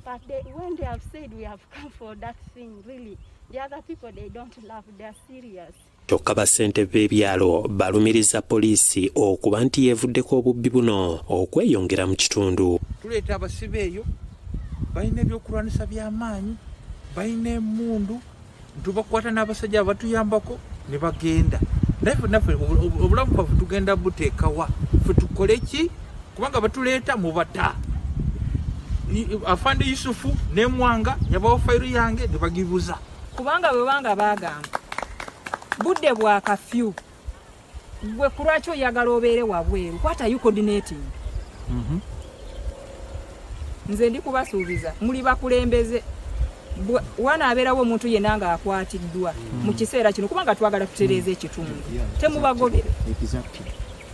But when they have said we have come for that thing, really, the other people, they don't laugh, they're serious. Kyokka bassente b'ebyalo balumiriza poliisi okuba nti yeevuddeko obubbi buno okweyongera mu kitundu. Tuleeta abasibe eyo balina ebyokulwanisa by'amaanyi, balina emmundu, tubakwata n'abasajja abatuyambako ne bagenda. Naffe obulamu bwaffe tugenda buteekawa ffe tukole ki kubanga batuleeta mu bata. Afande Yusufu ne Mwanga nyabawo fayiro yange ne bagibuza. Kubanga bwebanga bagamba budde bwa kafyu gwe kulwaki oyagala obeere wabweru. What are you coordinating? Nze ndi kubasuubiza muli bakulembeze wana abeerawo omuntu yenna nga akwatiddwa mu kiseera kino kubanga twagala tutereeza ekitundu temubagobere.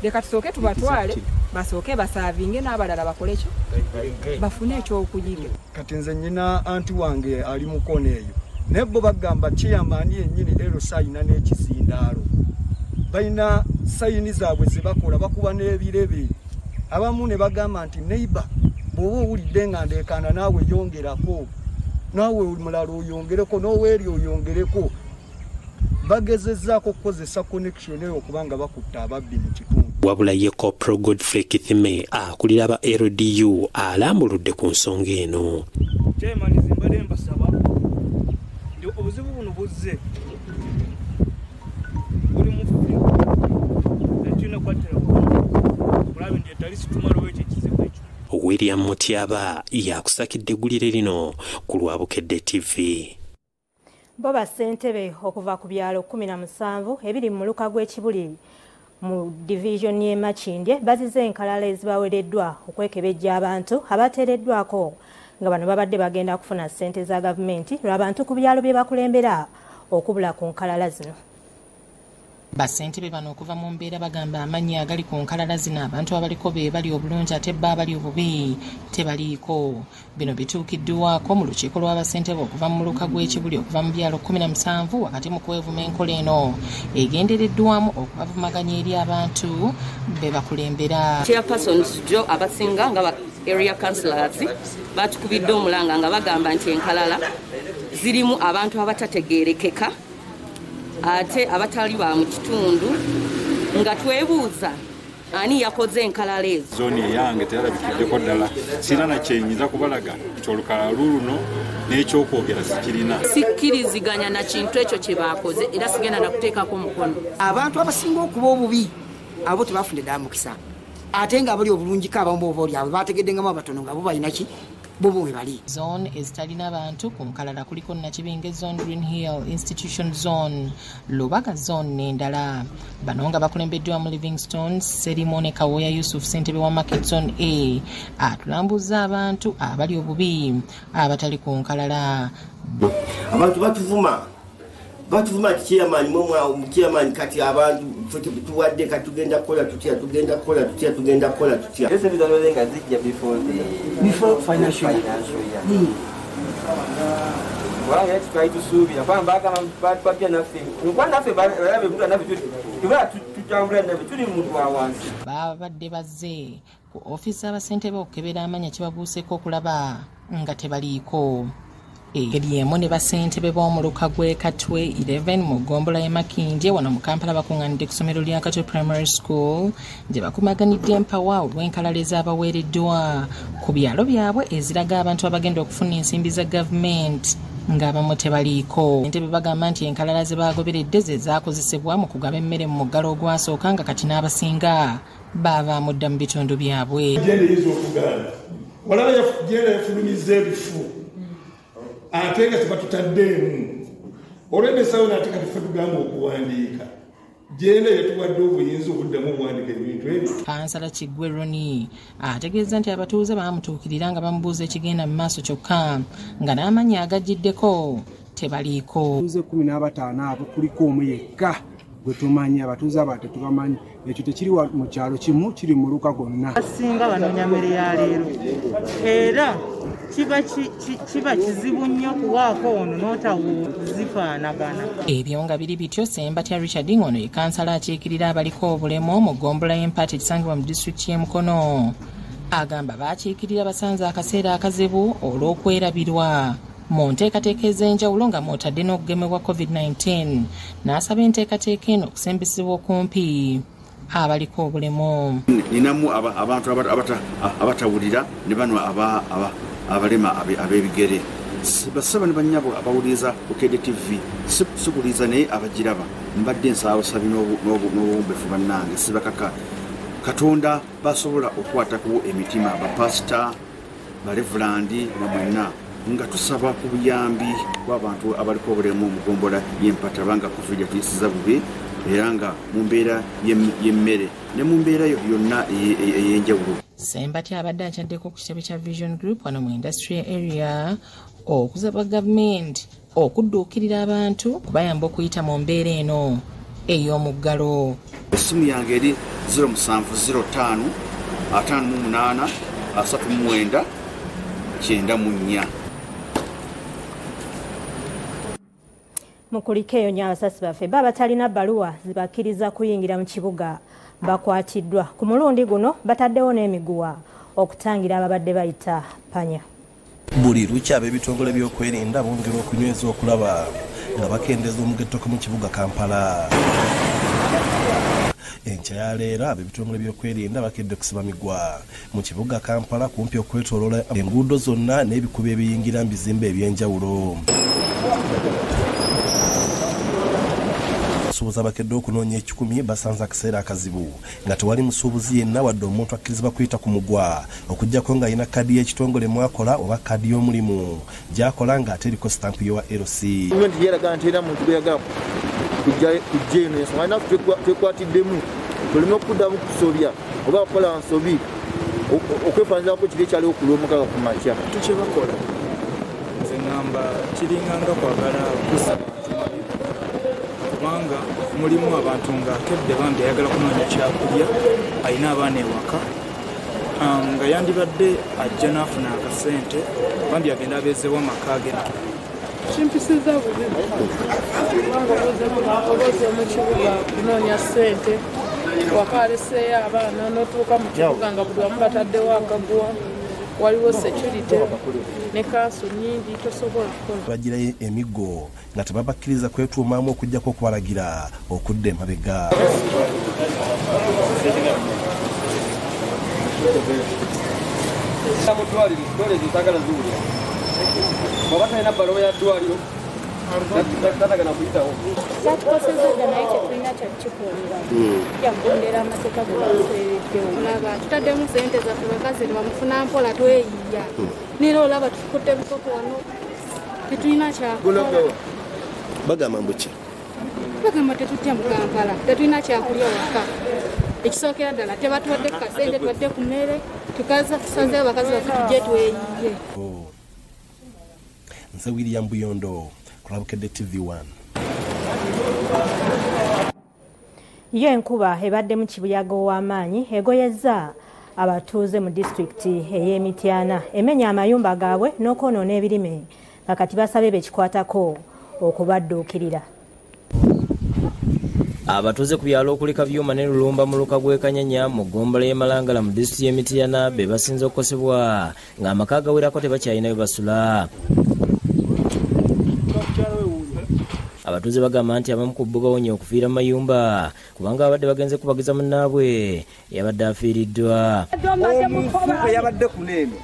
Leka tusooke tubatwale basooke basaavinge n'abalala bakole kyo bafune ekyokuyiga. Kati nze nnyina anti wange ali mu kona eyo nebbo bagamba chairman yennyini ero sayina n'ekizindaalo balina sayini zaabwe ze bakola bakuba n'ebirebe abamu ne bagamba nti neighbor bw'oba owulidde nga ndeekaana naawe yongerako naawe mulala oyongereko n'oweeri oyongereko. Bagezezzaako kukozesa connection eyo okubanga bakutta ababbi mu kitundu. Wabula ye Kopro Godfrey Kithime akulira aba LDU alambuludde ku nsonga eno. Chairman zimbade mbasaba ndi obuzibu buno buzze buli mufufi netuna kwatira kulabe ndi talisi tumalo weche kizibu ekyo. William Mutyaba yakusakidde eggulire lino ku Lwabukedde TV. Boba ssentebe okuva ku byalo 17 ebiri mu luka gw'ekibuli mu division y'e Makindye bazize enkalala ezibawereddwa okwekebejja abantu abateereddwako nga bano babadde bagenda kufuna ssente za gavumenti lw'abantu ku byalo bye bakulembera okubula ku nkalala zino. Bassentebe bano okuva mu mbeera bagamba amannya agali ku nkalala zino abantu abaliko be bali obulungi ate bba abali obubi tebaliiko. Bino bituukiddwako mu lukiiko lw'abassentebe okuva mu luka gw'ekibuli okuva mu byalo 17 wakati mu kwevuma enkola eno egendereddwamu okubavumaganya eri abantu be bakulembera. Chairpersons jo abasinga nga area councillors batukubidde omulanga nga bagamba nti enkalala zirimu abantu abatategeerekeka ate abatali ba mu kitundu nga twebuuza ani yakoze enkalala ezo. Zoni yange terabikideko ddala sina na kyenyiza kubalaga kyolukala luno n'ekyokwogera sikirina. Sikkiriziganya na kintu ekyo kye baakoze era sigenda na kuteekako mukono. Abantu abasinga okuba obubi abo tebafune ddala mukisa ate nga bali obulungiko abamu oba olyabwe bategedde ngamu abatono nga bo balina ki bobo we bali. Zone ezitalina abantu ku nkalala kuliko Nakibinge Zone, Green Hill Institution Zone, Lubaga Zone n'endala. Bano nga bakulembeddwa mu Livingstone, Serimone Kawoya Yusuf ssentebe wa Market Zone A atulambuza abantu abali obubi abatali ku nkalala. Abantu batuvuma chairman kati abantu tuwadde katugenda kola tutya. Ese bizalenga zijja before financial year. Well, let's try to solve it. Kwamba papia naffe. Naffe balabe mtu anaffe tutambula naffe tuli muntu wa wansi. Babadde bazze ku office abasentebe okukebera amanya kibabuuseko okulaba nga tebaliiko. Engeri emu ne bassentebe b'omuluka gw'e Katwe 11 mu ggombolola y'e Makindye wano mu Kampala bakungaanidde ku ssomero lya Katwe Primary School gye bakumaganidde empawa olw'enkalala ezaabaweereddwa ku byalo byabwe eziraga abantu abagenda okufuna ensimbi za gavumenti ng'abamu tebaliiko. Entebe bagamba nti enkalala ze baagoberedde ze zaakozesebwa mu kugaba emmere mu muggalo ogwasooka nga kati n'abasinga baavaamu dda mu bitundu byabwe. Walaba jenda yafulumizza ebifu ate nga tebatutaddeemu olw'ebesawo n'ate kati ffe tugamba okuwandiika jenda yatuwadde obuyinza obuddamu okuwandiika ebintu ebyo. Kansala Kiggwe Roni ategeeza nti abatuuze baamutuukirira nga bamubuuza ekigenda mu maaso kyokka nga n'amannya agajjiddeko tebaliiko. Abatuuze 15 abo kuliko omu yekka gwe tumanyi, abatuuze abo tetubamanyi. Ekyo tekiri mu kyalo kimu, kiri mu luka gonna. Asinga banoonya mmere ya leero era kiba kizibu nnyo kuwaako ono n'otazifaanagana. Ebyo nga biri bityo Ssembatya Richard Ngono ye kansala akiikirira abaliko obulemu mu ggombolola y'Empata ekisangibwa mu disitulikiti y'e Mukono agamba bakiikirira basanze akaseera akazibu olw'okwerabirwa mu nteekateeka ez'enjawulo nga mwotadde n'okugemebwa COVID-19 n'asaba enteekateeka eno okusembesebwa okumpi abaliko obulemu. Ninamu abantu abatawulira ne bano abalema ab'ebigere basaba ne bannyabo abawuliriza ku Kede TV sikuliza naye abagiraba mbadde nsaawasabi n'obuwombefu bannange sibakaka Katonda basobola okukwatako emitima bapasita balevulandi na mwenna nga tusaba ku buyambi bw'abantu abaliko obulemu mu ggombolola y'empata banga COVID tuyisiza bubi era nga mu mbeera y'emmere ne mu mbeera yonna ey'enjawulo. Sembati abadde akyaddeko ku kitebe kya Vision Group wano mu industrial area okusaba gavumenti okudduukirira abantu kubayamba okuyita mu mbeera eno ey'omuggalo. Essimu yange eri 0705 58 39 94. Mu kulikeeyo nnyo abasasi baffe batalina bbaluwa zibakkiriza kuyingira mu kibuga bakwatiddwa. Ku mulundi guno bataddewo n'emiguwa okutangira ababadde bayita panya. Buli lukya ab'ebitongole by'okwerinda bongera okunyweza okulaba nga bakendeza omugettoka mu kibuga Kampala. Enkya ya leero ab'ebitongole by'okwerinda bakedde kusiba migwa mu kibuga Kampala kumpi okwetooloola enguudo zonna n'ebikubo ebiyingira mu bizimbe eby'enjawulo. Abasuubuzi abakedde okunoonya ekikumi basanze akaseera akazibu nga tewali musuubuzi yenna wadde omuntu akkirizibwa kuyita ku mugwa okuggyako ng'alina kkaadi y'ekitongole mwakola oba kkaadi y'omulimu gy'akola ng'ate eriko sitampu y'owa LC. Gavumenti yeeraga nti era muntu gweyagala kujja eno ensonga naffe twekwatiddemu tuleme okuddamu kusobya oba kukola nsobi okwefaananyako kiri ekyaliwo ku Lwomukaaga ku makya. Kye bakola nze ŋŋamba kiringanga kwagala kusa kubanga mulimu abantu nga akedde bambi ayagala kunoonya kyakulya alina abaana ewaka nga yandibadde ajja n'afuna akasente bambi agenda abeezewo amaka ge. Kimpisiza bubi kubanga oboze mu kibuga kunoonya ssente waka aleseeyo abaana n'otuuka mu kibuga nga buli wamu bataddewo akaguwa waliwo security ne kanso nnyingi tosobola kukola. Bagirayo emiggo nga tebabakkiriza kwetuumaamu okuggyako okubalagira okudda emabega. Tutaddemu sente zaffe bakazi nebamufuna mpola tweyiya nera olaba tukutte bikopo wano tetulina kyakukola. Bagamba mbuki? Bagamba tetutya mu Kampala tetulina kyakulya waka. Ekisookera ddala tebatuwadde kasente tuwadde ku mmere tukaza tusanzeyo bakazi baffe tujje tweyiye. Nze William Buyondo Kulabukedde TV1. Yo enkuba ebadde mu kibuyaga ow'amaanyi egoyezza abatuuze mu disitulikiti ey'Emityana emenya amayumba gaabwe n'okwonoona ebirime nga kati basabe bekikwatako okubadduukirira. Abatuuze ku byalo okuli Kabyuma ne Lulumba mu luka gw'e Kanyanya mu ggombolola y'e Malangala mu disitulikiti y'Emityana be basinze okukosebwa ng'amaka gawerako tebakyalina we basula. Abatuuze bagamba nti abamu ku bo bawonye okufiira mu mayumba kubanga abadde bagenze kubagiza munnaabwe yabadde afiiriddwa. Omuntu eyabadde ku neeno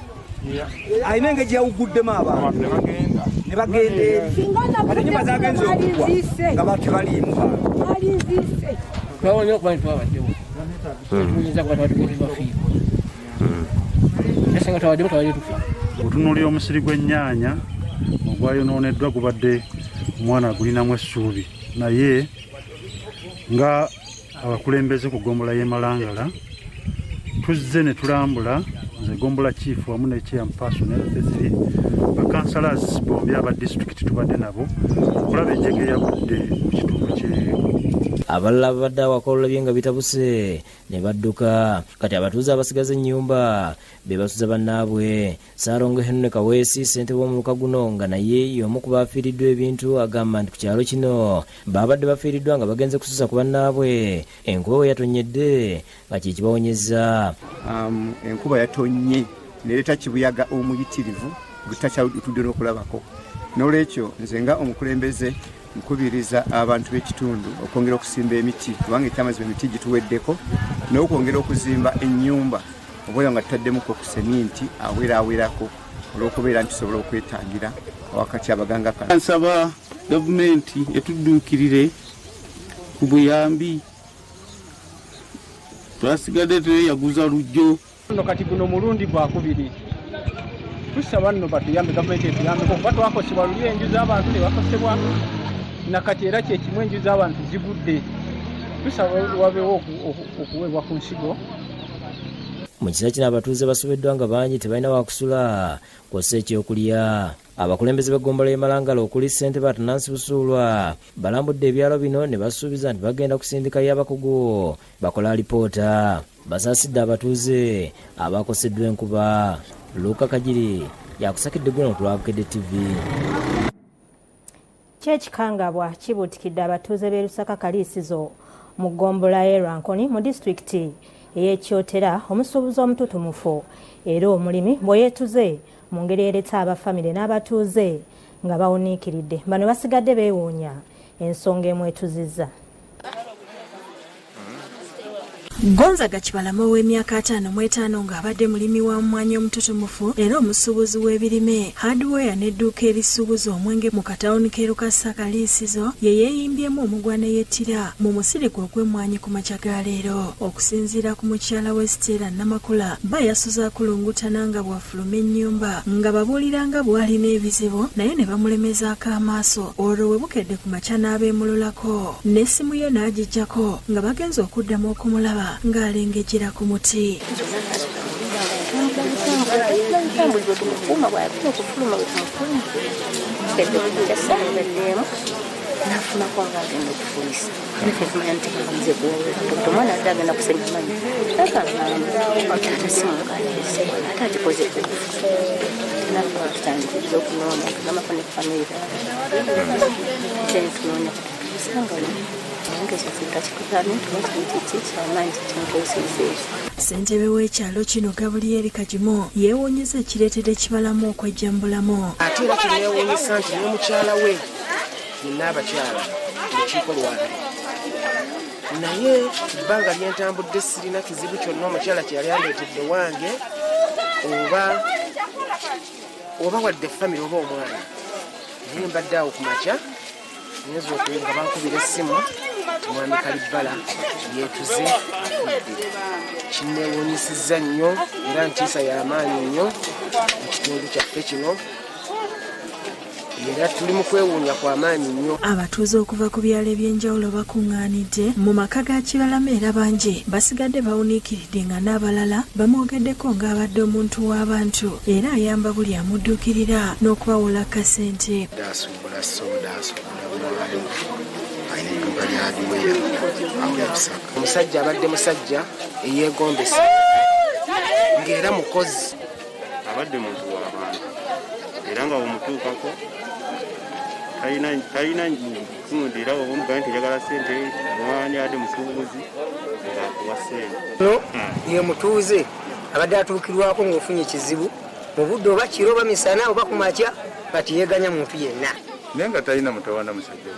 alina engeri gyawuguddemu abantu ne bagenda eri ate nyumba zagenze okugwa nga batebaliimu twawonye okuba nti twabaddewo tuyinza kuba twategeeza bafiirwa yasenga twabaddemu twabadde tufiirwa. Otunuulira omusiri gw'ennyaanya ogwayonooneddwa gubadde omwana agulinamu essuubi naye nga abakulembeze ku ggombolola y'e Malangala tuzze ne tulambula nze ggombolola chief wamu ne chairperson ne bakansalas bombi aba disitulikiti tubadde nabo okulaba enjege yagudde mu kitundu ky'eyo. abalala babadde awakolola bye nga bitabuse ne badduka. Kati abatuuze abasigaza ennyumba be basuza bannaabwe. Saarongo Henry Kaweesi ssentebe w'omuluka guno nga naye y'omu ku baafiiriddwa ebintu agamba nti ku kyalo kino baabadde bafiiriddwa nga bagenze kususa ku bannaabwe. Enkuba we yatonyedde nga kye kibawonyezza. Enkuba yatonnye nereeta kibuyaga omuyitirivu gutakyatudde n'okulabako. N'olwekyo nze nga omukulembeze nkubiriza abantu b'ekitundu okwongera okusimba emiti kubanga ekyamazima emiti gituweddeko n'okwongera okuzimba ennyumba obola nga tutaddemuko ku seminti awerawerako olw'okubeera nti tusobola okwetangira wakati abaganga kano. Nsaba gavumenti etudduukirire ku buyambi twasigadde tweyaguza lujjo. No kati guno mulundi gwakubiri tusaba nno batuyambe gavumenti etuyambeko kuba twakosebwa luli enju z'abantu ne bakosebwa nakati era kyekimu enju z'abantu zigudde. Tusaba wabeewo okuweebwa ku nsigo. Mu kiseera kino abatuuze basobeddwa nga bangi tebalina wakusula kw'ossa ekyokulya. Abakulembeze b'eggombolola y'e Malangala okuli ssentebe Nancy Busuulwa balambudde ebyalo bino ne basuubiza nti bagenda kusindika y'abakugu bakola alipoota. Basaasidde abatuuze abakoseddwa enkuba. Luka Kajiri yakusakidde guno ku Lwabukedde TV. Kyekikangabwa kibuutikidde abatuuze b'e Lusaka Kaliisizo mu ggombolola y'e Rankoni mu disitulikiti ey'Ekyotera omusuubuzi omututumufu era omulimi bwe yeetuze mu ngeri ereeta abafamire n'abatuuze nga bawuniikiridde. Bano basigadde beewuunya ensonga emwetuzizza. Gonzaga Kibalama w'emyaka 55 ng'abadde mulimi wa mwanya omututumufu era omusuubuzi w'ebirime hardware n'edduuka erisuubuza omwenge mu katawuni k'e Lusaka Kaliisizo ye yeeyimbyemu omugwa ne yettira mu musiri gwe ogw'emmwanyi ku makya ga leero. Okusinziira ku mukyala we Stella Namakula ba yasuza akulungutana nga bwafuluma ennyumba nga babuuliranga bw'alina ebizibu naye ne bamulemezaako amaaso olwo we bukedde ku makya n'abeemululako n'essimu ye n'agijjako nga bagenze okuddamu okumulaba ng'alengejera ku muti. nafunako nga agenda okufulisa nefefumanya nti kabanze kuwuula omwana adde agenda kusenya manyi atasimungaliise ate agikoze nafa tutandikiriza okunoonya tugamako ne famire tentunoonya kusangano Ssentebe w'ekyalo kino Gabriel Kajimo yeewuunyizza ekireetedde Kibalamu okwejjambulamu. Ate era kyeneewuunyisa nti ne mukyala we yenna abakyala lukiiko lwabiri naye ebbanga lyentambudde sirina kizibu kyonna omukyala kye yali andeetedde wange oba wadde famire oba omwana naye mbadde awo ku makya nyinza okuyenga bankubira essimu mwami Kalibbala yeetuze kinneewuunyisizza nnyo era ntiisa y'amaanyi nnyo mu kitundu kyaffe kino era tuli mu kwewuunya kw'amaanyi nnyo. Abatuuze okuva ku byalo eby'enjawulo bakuŋŋaanidde mu maka ga Kibalamu era bangi basigadde bawuniikiridde nga n'abalala bamwogeddeko ng'abadde omuntu w'abantu era ayamba buli amudduukirira n'okubawula kasente. Omusajja abadde musajja eyeegombesa ng'era mukozi abadde muntu w'abantu era nga bwemutuukako talina kundi era obamugaa nti njagala sente mwani adde musuubuzi ng'akuwa sente. Ye mutuuze abadde atuukirwako ng'ofunye ekizibu mu budde oba kiro oba misana oba ku makya kati yeeganya muntu yenna naye nga talina mutawana musajja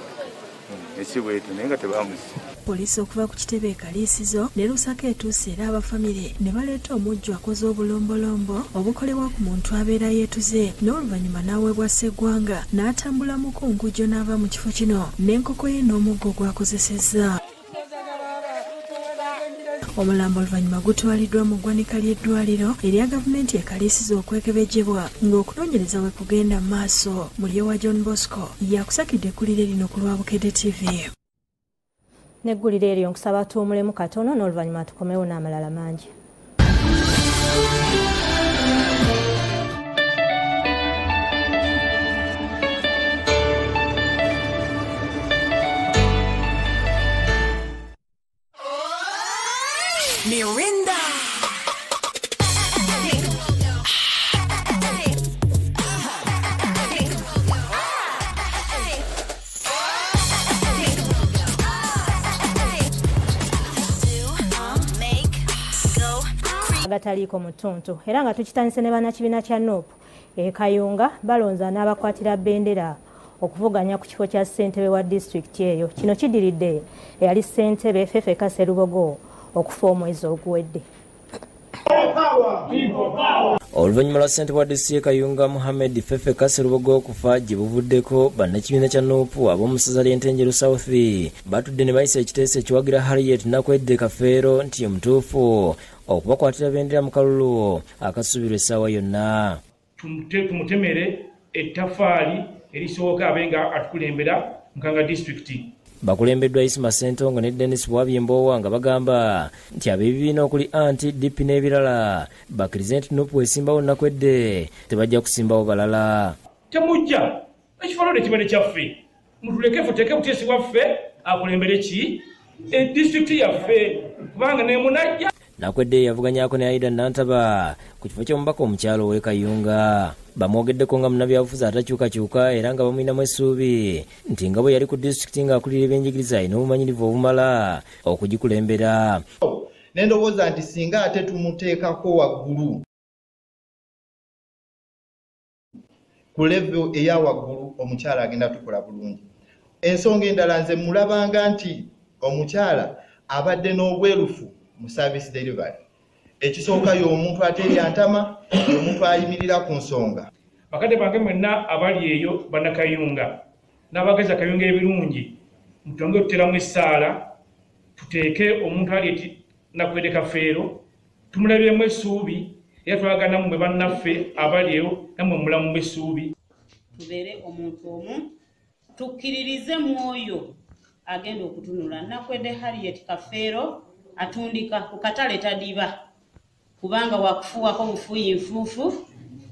esi bwetyo naye nga tebamusi. Poliisi okuva ku kitebe Kaliisizo ne Lusaka etuuse era abafamire ne baleeta omujju akoze obulombolombo obukolebwa ku muntu abeera yeetuze n'oluvannyuma n'aweebwa sseggwanga n'atambula mu kungujo n'ava mu kifo kino n'enkoko ye n'omuggo gwakozesezza. Omulambo oluvannyuma gutwaliddwa mu ggwanika ly'eddwaliro erya gavumenti e Kaliisizo okwekebejjebwa ng'okunoonyereza bwe kugenda mu maaso. Mulye wa John Bosco yakusakidde eggulire lino ku Lwabukedde TV. Neggulire eryo nkusaba tuwumulemu katono n'oluvannyuma tukomewo n'amalala mangi. agataliiko mutuntu era nga tukitandise ne bannakibiina kya NUP Kayunga balonza n'abakwatira bendera okuvuganya ku kifo kya ssentebe wa disitulikiti eyo. Kino kidiridde eyali ssentebe Ffeffeka Sserubogo okufa omwezi oguwedde. Oluvannyuma lwa ssentebe wa disitulikiti Kayunga Muhammad Ffeffeka Sserubogo okufa gye buvuddeko bannakibiina kya NUP ab'omu ssaza ly'Entenjeru South batudde ne bayisa ekiteeso ekiwagira Harriet Nakwedde Kafeero nti omutuufu okubakwatira bendera mu kalulu akasubirwa essaawa yonna. Tumutemere ettafaali erisoboka abenga atukulembera Mukanga disitulikiti. Bakulembeddwa Isma Sentongo ne Dennis Bwabyembowa nga bagamba nti ab'ebibiina okuli anti-DP n'ebirala bakkirize nti NUP esimbawo Nakwedde tebajja kusimbawo balala. Temujja ekifalode kibale kyaffe mutulekefu teke buteesi bwaffe akulembere ki disitulikiti yaffe kubanga nemunajja. Nakwedde yavuganyako ne Aida Nantaba ku kifo ky'omubaka omukyalo w'e Kayunga. Bamwogeddeko nga munnabyabufuzi atakyukakyuka era nga bamwinamu essuubi nti nga bwe yali ku disitulikiti ng'akulira ebyenjigiriza alina obumanyirivu obumala okugikulembera. Nendowooza nti singa ate tumuteekako waggulu ku level eya waggulu omukyala agenda tukola bulungi. Ensonga endala nze mulabanga nti omukyala abadde n'obwerufu mu service delivery. Ekisooka y'omuntu aterya ntama, y'omuntu ayimirira ku nsonga. Bakadde bange mwenna abali eyo bannakayunga n'abageza Kayunga ebirungi mutonge tuteramu essaala tuteeke omuntu ali Nakwedde Kafeero tumulabyemu essuubi era twagana mmwe bannaffe abali eyo nammwe mulamu essuubi. Tubeere omuntu omu tukkiririze mwoyo agenda okutunula. Nakwedde Harriet Kafeero atundika ku katale tadiba kubanga wakufuwako bufuyi nfuufu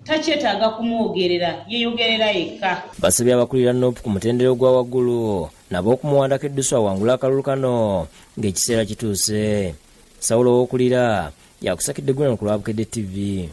takyetaaga kumwogerera yeyogerera yekka. Basabye abakulira NUP ku mutendera ogwa waggulu nabo okumuwandako eddusu awangula akalulu kano ng'ekiseera kituuse. Sawulo w'okulira yakusakidde gweno ku Lwabukedde TV.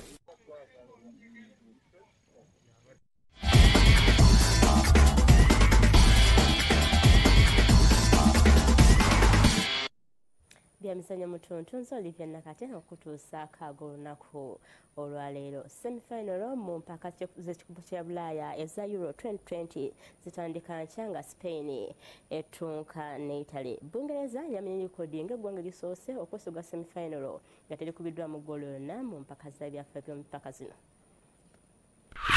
Byamisanya mutuntu Olivia Nakate okutuusa akaago olunaku olwaleero. Semifinal mu mpaka z'ekikubo kya Bulaaya eza Euro 2020 zitandika nkya nga Spain etunka ne Italy. Bungereza yamenya likodi ng'eggwanga lisoose okwesoga semifinal nga terikubiddwa mu ggoolo yonna mu mpaka z'ebyaffe by'ompaka zino.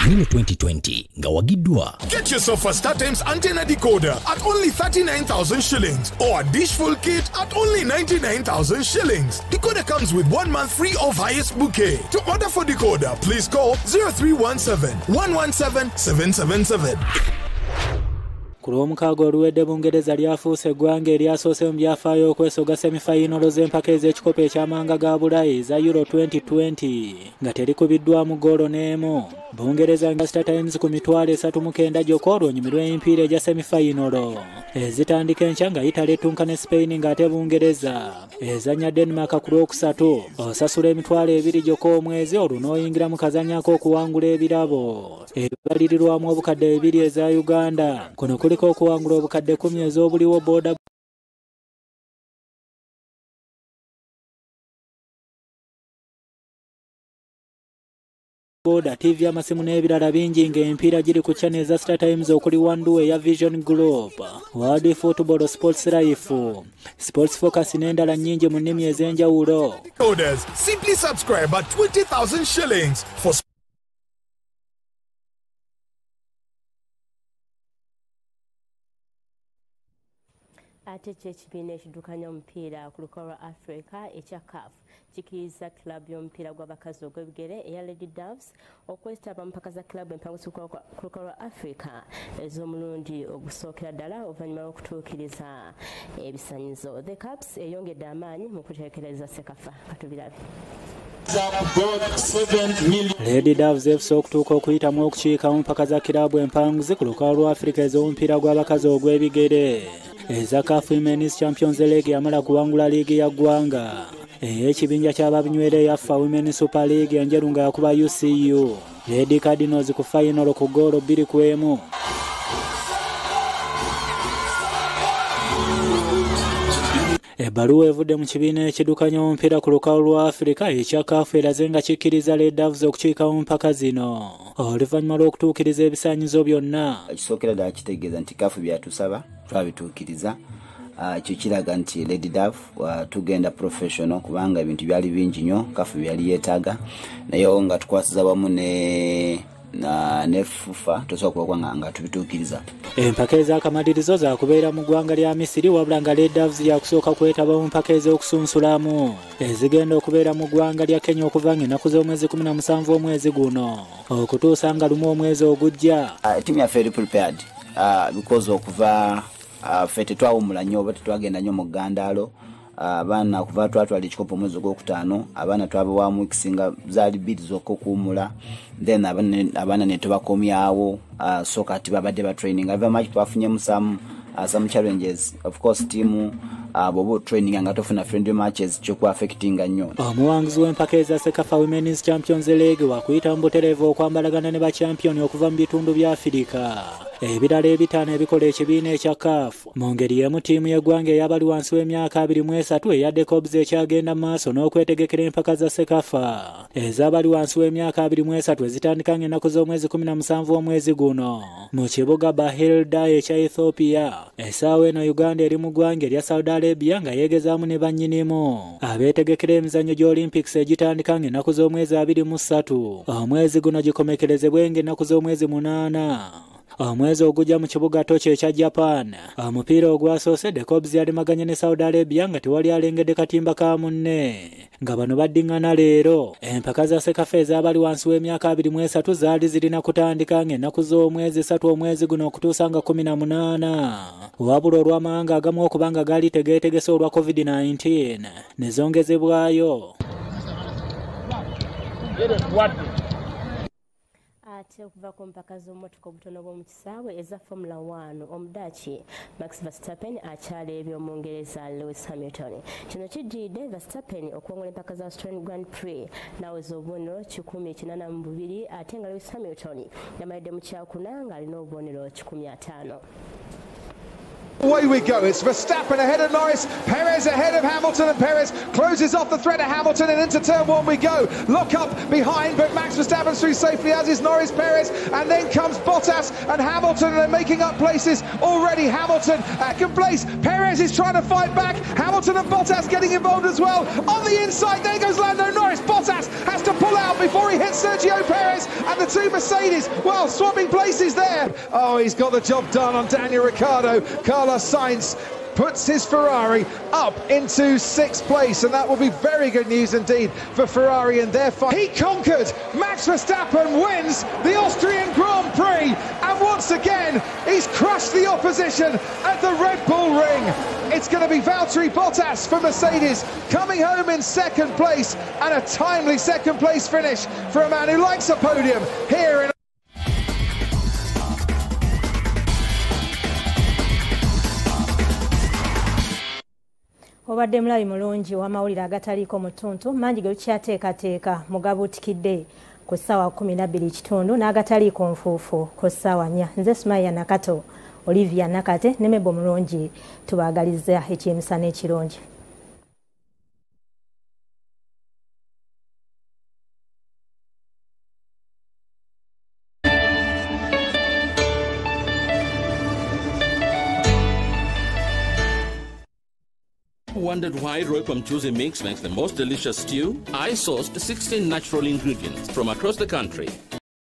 Euro 2020 nga wagiddwa. Get yourself a StarTimes antenna decoder at only 39,000 shillings or a dish full kit at only 99,000 shillings. Decoder comes with 1 month free of highest bouquet. To order for decoder, please call 0317 117 777. Ku lw'omukaaga oluwedde Bungereza lyafuuse eggwanga eryasoose mu byafaayo okwesoga semifayinolo z'empaka ez'ekikopo eky'amawanga ga Bulaaya eza Euro 2020 nga terikubiddwamu ggoolo n'emu. Bungereza nga StarTimes ku mitwalo 39 gyokka olunyumi lw'emipiira egya semifayinolo ezitandika enkya nga Italy etunka ne Spain ng'ate Bungereza ezannya Denmark ku lwokusatu osasula emitwalo 2 gyokka omwezi olunooyingira mu kazannyako okuwangula ebirabo ebibalirirwamu obukadde 2 eza Uganda. Kuno kuliko okuwangula obukadde 10 ez'obuliwo boda TV amasimu n'ebirala bingi ng'emipiira giri ku channel za StarTimes okuli Wanduwe ya Vision Group, World Football Sports Life, Sports Focus n'endala nnyingi mu nnimi ez'enjawulo. Simply subscribe at 20,000 shillings for ate ekibiina ekiddukanya omupiira ku lukalu lwa Africa ekya CAF kikiriza kilabu y'omupiira gw'abakazi ogw'ebigere eya Lady Doves okwetaba mu mpaka za kilabu empanguzi ku lukalu lwa Africa ez'omulundi ogusookera ddala oluvannyuma lw'okutuukiriza ebisanyizo. The Caps eyongedde amaanyi mu kuteekereza Sekafa. Katubirabe. Lady Doves FC okutuuka okuyitamu okukiika mu mpaka za kilabu empanguzi ku lukalu lwa Africa ez'omupiira gw'abakazi ogw'ebigere eza CAF Women's Champions League yamala kuwangula liigi ya ggwanga ey'ekibinja ky'ababinywera eyaffa Women's Super League enjeru nga yakuba UCU Lady Cardinals ku final ku ggoolo 2-1. ebbaluwa evudde mu kibiina ekiddukanya omupiira ku lukalu lwa Afrika ekya CAF eraze nga kikkiriza Red Devils okukiika mu mpaka zino oluvannyuma lw'okutuukiriza ebisaanyizo byonna. Ekisookera ddala kitegeeza nti CAF byatusaba twabituukiriza. Ekyo kiraga nti Red Devils tugenda professional kubanga ebintu byali bingi nnyo CAF byali yeetaaga naye nga tukwasiza wamu ne FUFA tosobola okuba nga tubituukiriza. Empaka ez'akamalirizo zaakubeera mu ggwanga lya Misiri wabula nga Red Devils yakusooka kwetaba mu mpaka ez'okusunsulamu ezigenda okubeera mu ggwanga lya Kenya okuva ng'ennaku z'omwezi 17 omwezi guno okutuusa nga lumu omwezi ogujja. Ttiimu yaffe eri prepared because okuva ffe tetwawumula nnyo oba tetwagenda nnyo mu ggandaalo. Abaana kuva twatwala ekikopo omwezi ogwokutaano abaana twabawaamu ekisinga zaali bbiri zokka okuwumula then abaana ne tubakomyawo so kati babadde ba training ava match twafunyemu some challenges of course tiimu bwoba training nga tofuna friendly matches kyokuba affectinga nnyo. Omuwanguzi w'empaka eza Sekafa Women's Champions League wakuyita mu butereevu okwambalagana ne bachampioni okuva mu bitundu bya Afirika. Ebirala ebitaano ebikola ekibiina ekya CAF mu ngeri y'emu ttiimu y'eggwanga ey'abali wansi w'emyaka 23 eya The Cobs ekyagenda mu maaso n'okwetegekera empaka za Sekafa ez'abali wansi w'emyaka 23 ezitandika ng'ennaku z'omwezi 17 omwezi guno mu kibuga Bahilda ekya Ethiopia. Essaawa eno Uganda eri mu ggwanga erya Saudi Arabia nga yeegezaamu ne bannyinimu abeetegekera emizannyo gy'Olympics egitandika ng'ennaku z'omwezi 23 omwezi guno gikomekerezebwe ng'ennaku z'omwezi 8. Omwezi ogujja mu kibuga Tokyo ekya Japan omupiira ogwasoose The Cobs yalimaganye ne Saudi Arabia nga tewali alengedde katimba ka munne nga bano baddiŋŋana leero. Empaka za Sekafa ez'abali wansi w'emyaka 23 zaali zirina kutandika ng'ennaku z'omwezi 3 omwezi guno okutuusa nga 18 wabula olw'amawanga agamu okuba nga gaali tegeetegese olwa COVID-19 ne zongezebwayo. Ate okuva ku mpaka z'omuttuka obutono bw'omu kisaawe eza Formula 1 omudaaki Max Verstappen akyala eby'omungereza Lewis Hamilton. Kino kijjidde Verstappen okuwangula empaka za Australian Grand Prix n'aweza obubonero 182 ate nga Lewis Hamilton yamalidde mu kyakuna ng'alina obubonero 150. Away we go, it's Verstappen ahead of Norris, Perez ahead of Hamilton, and Perez closes off the threat of Hamilton, and into turn one we go. Look up behind, but Max Verstappen's through safely, as is Norris, Perez, and then comes Bottas and Hamilton, and they're making up places already. Hamilton can place, Perez is trying to fight back, Hamilton and Bottas getting involved as well. On the inside, there goes Lando Norris, Bottas has to pull out before he hits Sergio Perez, and the two Mercedes, well, swapping places there. Oh, he's got the job done on Daniel Ricciardo. Carlos Sainz puts his Ferrari up into 6th place, and that will be very good news indeed for Ferrari and their fight. He conquered. Max Verstappen wins the Austrian Grand Prix, and once again he's crushed the opposition at the Red Bull Ring. It's going to be Valtteri Bottas for Mercedes coming home in 2nd place, and a timely 2nd place finish for a man who likes a podium here in Obadde mulabi mulungi w'amawulire agataliiko mutuntu mangi ge tukyateekateeka mugabuutikidde ku ssaawa 12:00 n'agataliiko nfuufu ku ssaawa 4. Nze Sumaya Nakato, Olivia Nakate ne Mebo Mulungi tubaagaliza ekyemisana ekirungi. Wondered why Royco Mchuzi Mix makes the most delicious stew? I sourced 16 natural ingredients from across the country